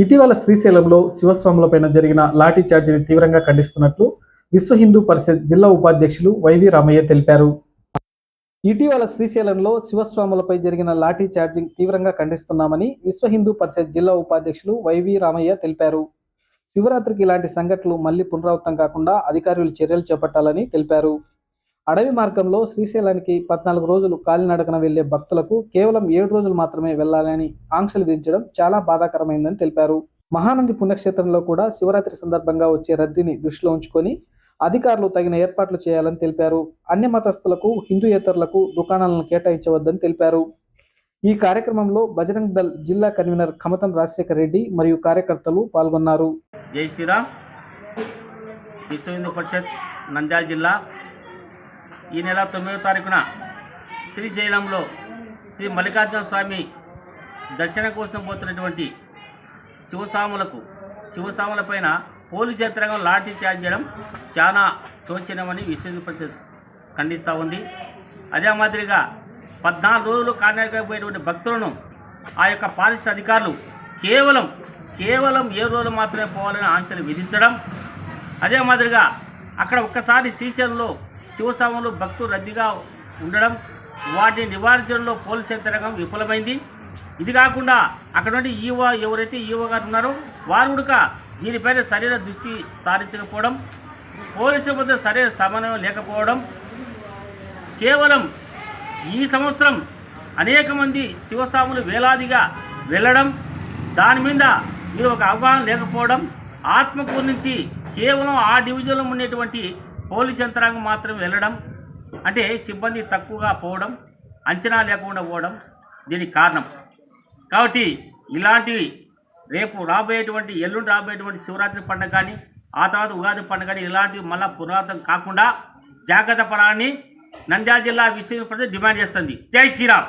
ఇటీవల శ్రీశైలంలో శివస్వాములపైన జరిగిన లాఠీ చార్జీని తీవ్రంగా ఖండిస్తున్నట్లు విశ్వ హిందూ పరిషత్ జిల్లా ఉపాధ్యక్షులు వైవి రామయ్య తెలిపారు. ఇటీవల శ్రీశైలంలో శివస్వాములపై జరిగిన లాఠీ చార్జింగ్ తీవ్రంగా ఖండిస్తున్నామని విశ్వ హిందూ పరిషత్ జిల్లా ఉపాధ్యక్షులు వైవి రామయ్య తెలిపారు. శివరాత్రికి ఇలాంటి సంఘటనలు మళ్లీ పునరావృతం కాకుండా అధికారులు చర్యలు చేపట్టాలని తెలిపారు. అడవి మార్గంలో శ్రీశైలానికి 14 రోజులు కాలినడకన వెళ్లే భక్తులకు కేవలం 7 రోజులు మాత్రమే వెళ్లాలని ఆంక్షలు విధించడం చాలా బాధాకరమైందని తెలిపారు. మహానంది పుణ్యక్షేత్రంలో కూడా శివరాత్రి సందర్భంగా వచ్చే రద్దీని దృష్టిలో ఉంచుకొని అధికారులు తగిన ఏర్పాట్లు చేయాలని తెలిపారు. అన్య మతస్థులకు, హిందూయేతరులకు దుకాణాలను కేటాయించవద్దని తెలిపారు. ఈ కార్యక్రమంలో బజరంగ్ దళ్ జిల్లా కన్వీనర్ కమతం రాజశేఖర్ రెడ్డి మరియు కార్యకర్తలు పాల్గొన్నారు. జై శ్రీరామ్. విశ్వ హిందూ పరిషత్ నంద్యాల జిల్లా ఈ నెల 9వ తారీఖున శ్రీశైలంలో శ్రీ మల్లికార్జున స్వామి దర్శనం కోసం పోతున్నటువంటి శివస్వాముల పైన పోలీసు యంత్రాంగం లాఠీ చార్జ్ చేయడం చాలా శోచనీయమని విశ్వ హిందూ పరిషత్ ఖండిస్తూ ఉంది. అదే మాదిరిగా 14 రోజులు కాలినడకపోయేటువంటి భక్తులను ఆ యొక్క పారిశుద్ధ్య అధికారులు కేవలం 7 రోజులు మాత్రమే పోవాలని ఆంక్షలు విధించడం, అదే మాదిరిగా అక్కడ ఒక్కసారి శ్రీశైలంలో శివస్వాములు భక్తులు రద్దీగా ఉండడం, వాటిని నివారించడంలో పోలీసు యంత్రాంగం విఫలమైంది. ఇది కాకుండా అక్కడ నుండి ఎవరైతే ఈవో గారు ఉన్నారో వారు కూడా దీనిపైన సరైన దృష్టి సారించకపోవడం, పోలీసుల మధ్య సరైన సమన్వయం లేకపోవడం, కేవలం ఈ సంవత్సరం అనేక మంది శివస్వాములు వేలాదిగా వెళ్ళడం, దాని మీద మీరు ఒక అవగాహన లేకపోవడం, ఆత్మకూరు నుంచి కేవలం ఆ డివిజన్లో ఉండేటువంటి పోలీస్ యంత్రాంగం మాత్రం వెళ్ళడం, అంటే సిబ్బంది తక్కువగా పోవడం, అంచనా లేకుండా పోవడం దీనికి కారణం. కాబట్టి ఇలాంటివి ఎల్లుండి రాబోయేటువంటి శివరాత్రి పండుగ కానీ ఆ తర్వాత ఉగాది పండుగ కానీ ఇలాంటివి మళ్ళీ పునరావృతం కాకుండా జాగ్రత్త పడాలని నంద్యాల జిల్లా విశ్వ హిందూ పరిషత్ డిమాండ్ చేస్తుంది. జై శ్రీరామ్.